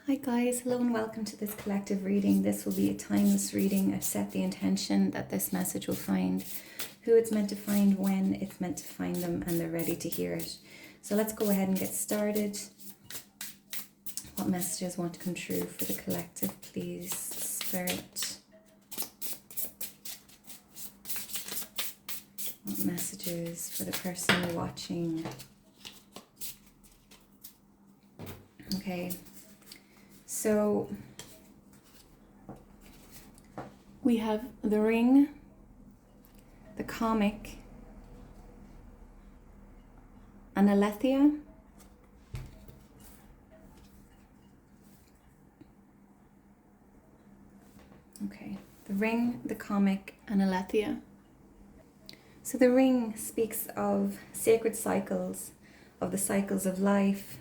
Hi guys, hello and welcome to this collective reading. This will be a timeless reading. I've set the intention that this message will find who it's meant to find, when it's meant to find them, and they're ready to hear it. So let's go ahead and get started. What messages want to come true for the collective, please, Spirit? What messages for the person watching? Okay. So we have the ring, the comic, and Aletheia. Okay, the ring, the comic, and Aletheia. So the ring speaks of sacred cycles, of the cycles of life.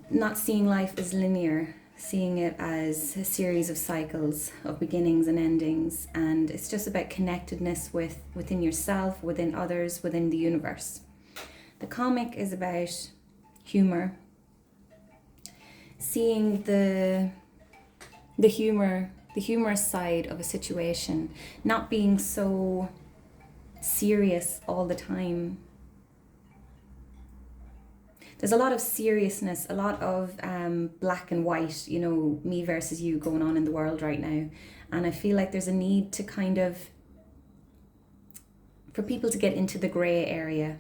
Not seeing life as linear, seeing it as a series of cycles of beginnings and endings, and it's just about connectedness within yourself, within others, within the universe. The comic is about humor, seeing the humorous side of a situation, not being so serious all the time. There's a lot of seriousness, a lot of black and white, me versus you going on in the world right now. And I feel like there's a need to for people to get into the grey area.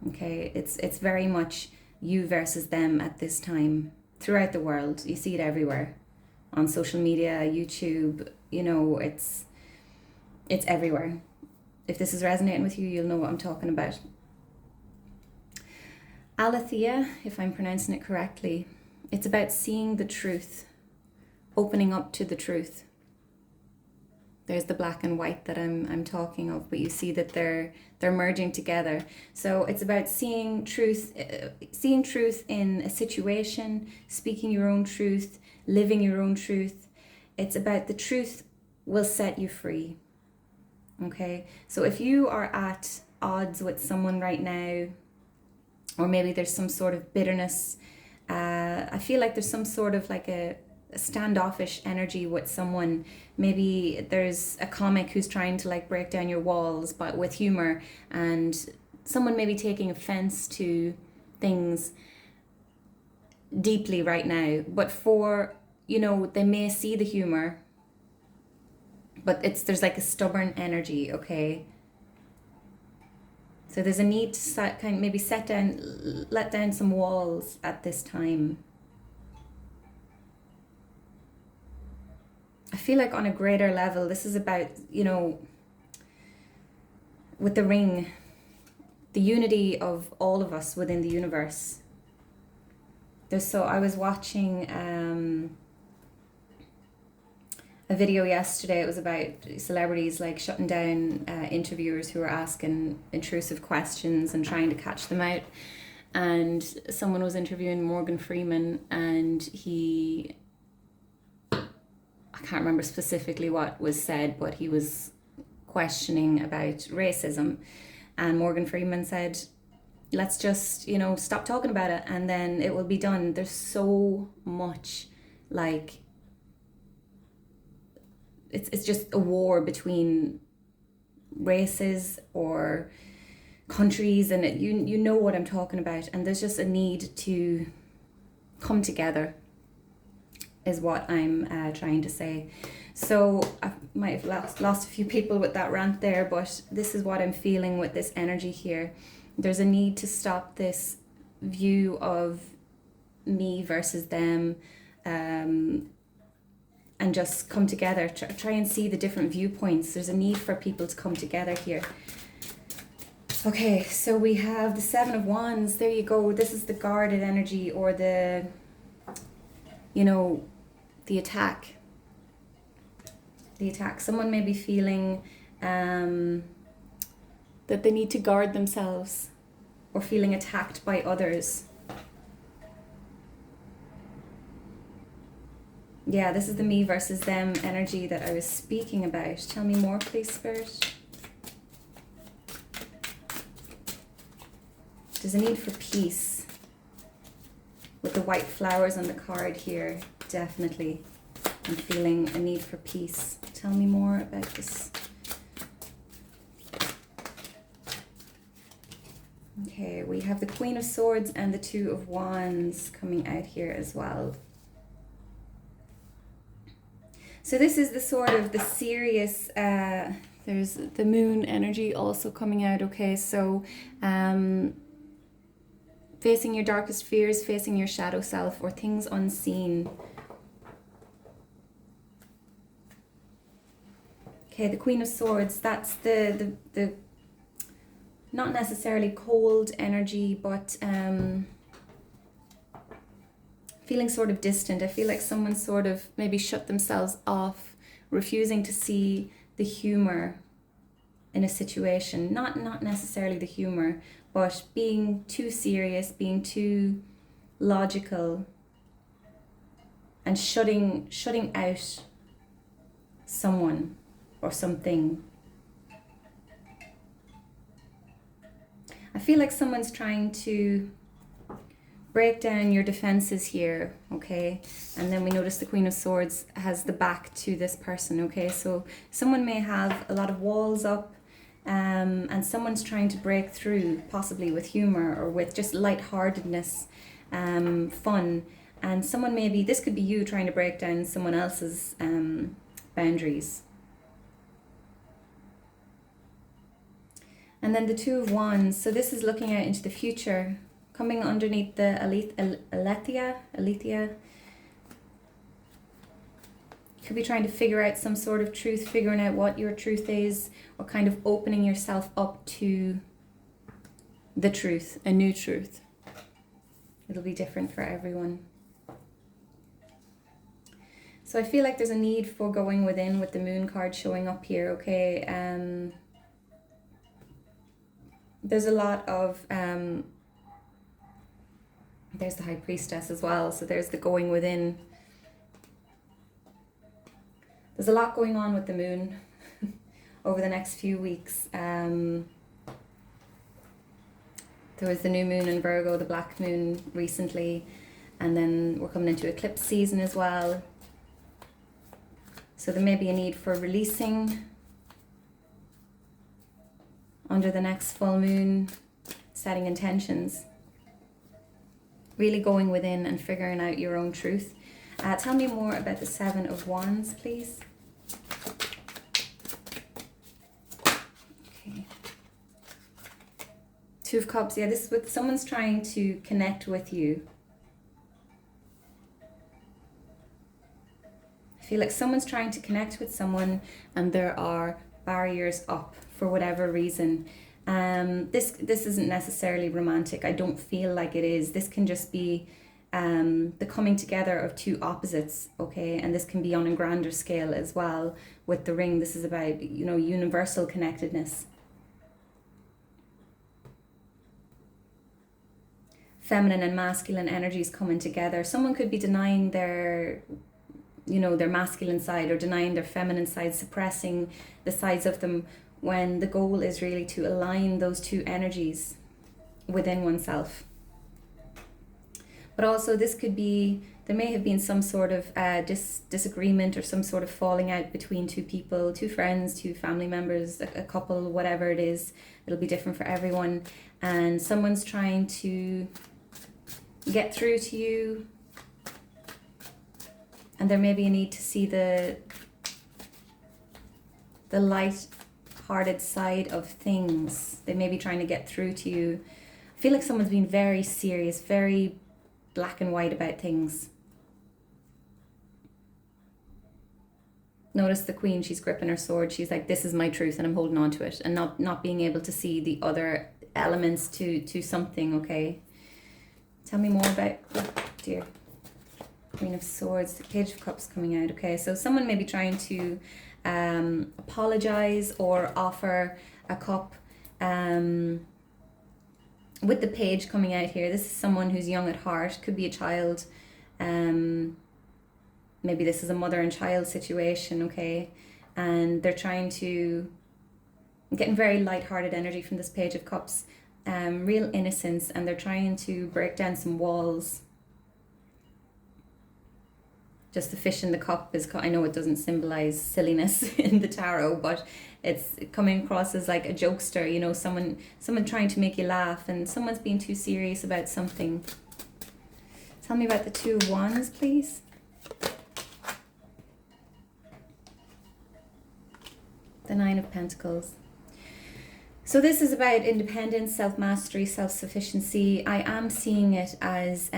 Okay, it's very much you versus them at this time throughout the world. You see it everywhere on social media, YouTube, it's everywhere. If this is resonating with you, you'll know what I'm talking about. Aletheia, if I'm pronouncing it correctly, it's about seeing the truth, opening up to the truth. There's the black and white that I'm talking of, but you see that they're merging together. So it's about seeing truth in a situation, speaking your own truth, living your own truth. It's about the truth will set you free. Okay, so if you are at odds with someone right now, or maybe there's some sort of bitterness. I feel like there's some sort of like a standoffish energy with someone. Maybe there's a comic who's trying to like break down your walls, but with humor, and someone may be taking offense to things deeply right now. But they may see the humor, but there's like a stubborn energy, okay? So there's a need to let down some walls at this time. I feel like on a greater level, this is about, with the ring, the unity of all of us within the universe. I was watching a video yesterday. It was about celebrities like shutting down interviewers who were asking intrusive questions and trying to catch them out. And someone was interviewing Morgan Freeman, and I can't remember specifically what was said, but he was questioning about racism. And Morgan Freeman said, let's just, stop talking about it and then it will be done. There's so much like, it's just a war between races or countries, and you know what I'm talking about, and there's just a need to come together is what I'm trying to say. So I might have lost a few people with that rant there, but this is what I'm feeling with this energy here. There's a need to stop this view of me versus them, and just come together, try and see the different viewpoints. There's a need for people to come together here. Okay, so we have the Seven of Wands. There you go. This is the guarded energy, or the attack. The attack. Someone may be feeling that they need to guard themselves, or feeling attacked by others. Yeah, this is the me versus them energy that I was speaking about. Tell me more, please, Spirit. There's a need for peace. With the white flowers on the card here, definitely. I'm feeling a need for peace. Tell me more about this. Okay, we have the Queen of Swords and the Two of Wands coming out here as well. So this is the sort of the serious, there's the moon energy also coming out, okay? So facing your darkest fears, facing your shadow self, or things unseen. Okay, the Queen of Swords, that's the not necessarily cold energy, but feeling sort of distant. I feel like someone sort of maybe shut themselves off, refusing to see the humor in a situation. Not necessarily the humor, but being too serious, being too logical, and shutting out someone or something. I feel like someone's trying to break down your defenses here, okay? And then we notice the Queen of Swords has the back to this person, okay? So someone may have a lot of walls up, and someone's trying to break through, possibly with humor or with just lightheartedness, fun. And someone maybe, this could be you trying to break down someone else's boundaries. And then the Two of Wands, so this is looking out into the future, coming underneath the Aletheia. Could be trying to figure out some sort of truth, figuring out what your truth is, or kind of opening yourself up to the truth, a new truth. It'll be different for everyone. So I feel like there's a need for going within with the moon card showing up here, okay? There's a lot of, there's the High Priestess as well, so there's the going within. There's a lot going on with the moon over the next few weeks. There was the new moon in Virgo, the black moon recently, and then we're coming into eclipse season as well. So there may be a need for releasing under the next full moon, setting intentions, really going within and figuring out your own truth. Tell me more about the Seven of Wands, please. Okay. Two of Cups, yeah, this is with someone's trying to connect with you. I feel like someone's trying to connect with someone and there are barriers up for whatever reason. This isn't necessarily romantic. I don't feel like it is. This can just be the coming together of two opposites, okay? And this can be on a grander scale as well with the ring. This is about, you know, universal connectedness. Feminine and masculine energies coming together. Someone could be denying their, you know, their masculine side or denying their feminine side, suppressing the sides of them, when the goal is really to align those two energies within oneself. But also this could be, there may have been some sort of disagreement or some sort of falling out between two people, two friends, two family members, a couple, whatever it is. It'll be different for everyone. And someone's trying to get through to you. And there may be a need to see the light-hearted side of things. They may be trying to get through to you. I feel like someone's been very serious, very black and white about things. Notice the Queen, she's gripping her sword. She's like, this is my truth and I'm holding on to it, and not being able to see the other elements to something, okay? Tell me more about, oh dear. Queen of Swords, the Page of Cups coming out, okay? So someone may be trying to apologize or offer a cup. With the Page coming out here, this is someone who's young at heart, could be a child. Maybe this is a mother and child situation, okay? And they're trying to, getting very light-hearted energy from this Page of Cups, real innocence, and they're trying to break down some walls. just the fish in the cup is, I know it doesn't symbolize silliness in the tarot, but it's coming across as like a jokester, you know, someone trying to make you laugh, and someone's being too serious about something. Tell me about the Two of Wands, please. The Nine of Pentacles. So this is about independence, self-mastery, self-sufficiency. I am seeing it as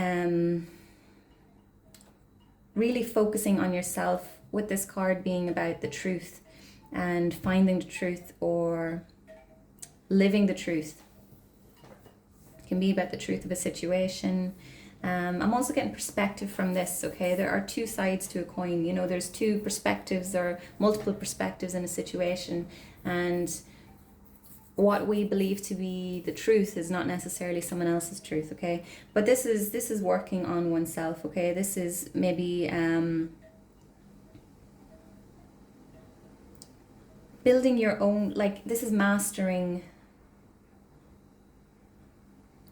really focusing on yourself, with this card being about the truth and finding the truth or living the truth. It can be about the truth of a situation. I'm also getting perspective from this, okay? There are two sides to a coin. You know, there's two perspectives or multiple perspectives in a situation, and what we believe to be the truth is not necessarily someone else's truth, okay? But this is working on oneself, okay? This is maybe building your own, like, this is mastering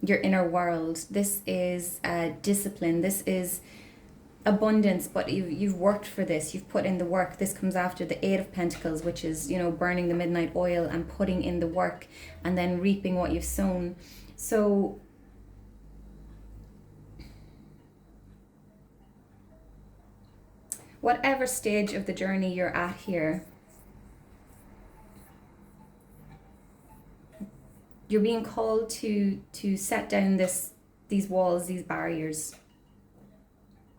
your inner world. This is discipline. This is abundance, but you've worked for this. You've put in the work. This comes after the Eight of Pentacles, which is, you know, burning the midnight oil and putting in the work and then reaping what you've sown. So whatever stage of the journey you're at here, you're being called to set down these walls, these barriers.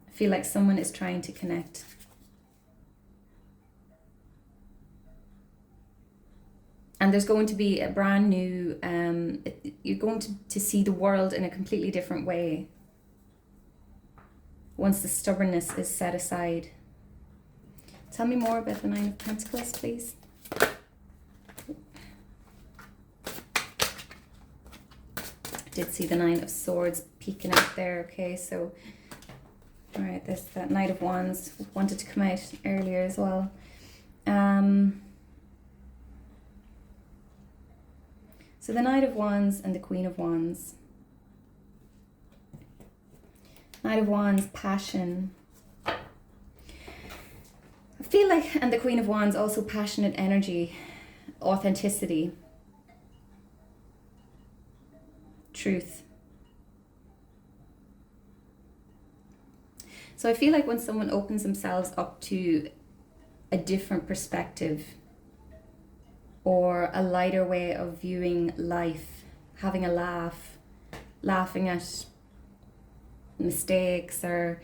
I feel like someone is trying to connect. And there's going to be a brand new, you're going to see the world in a completely different way once the stubbornness is set aside. Tell me more about the Nine of Pentacles, please. Did see the Nine of Swords peeking out there, okay? So, all right, that Knight of Wands wanted to come out earlier as well. So the Knight of Wands and the Queen of Wands. Knight of Wands, passion. I feel like, and the Queen of Wands, also passionate energy, authenticity, truth. So I feel like when someone opens themselves up to a different perspective or a lighter way of viewing life, having a laugh, laughing at mistakes, or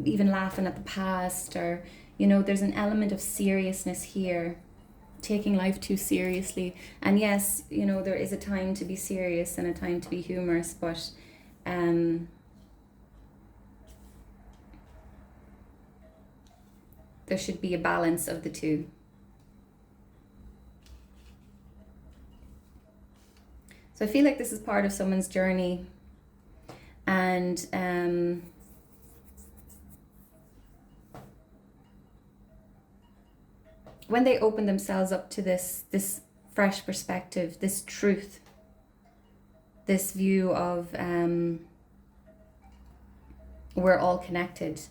even laughing at the past, or, you know, there's an element of seriousness here, taking life too seriously. And yes, you know, there is a time to be serious and a time to be humorous, but there should be a balance of the two. So I feel like this is part of someone's journey, and when they open themselves up to this fresh perspective, this truth, this view of we're all connected,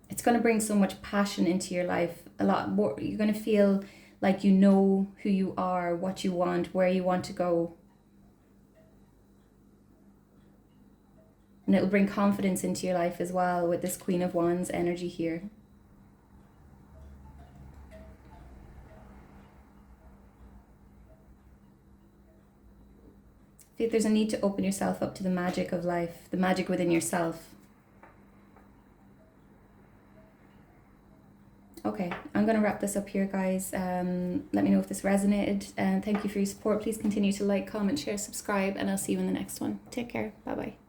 it's going to bring so much passion into your life. A lot more, you're going to feel like you know who you are, what you want, where you want to go. And it'll bring confidence into your life as well with this Queen of Wands energy here. I think there's a need to open yourself up to the magic of life, the magic within yourself. Okay, I'm going to wrap this up here, guys. Let me know if this resonated, and thank you for your support. Please continue to like, comment, share, subscribe, and I'll see you in the next one. Take care. Bye-bye.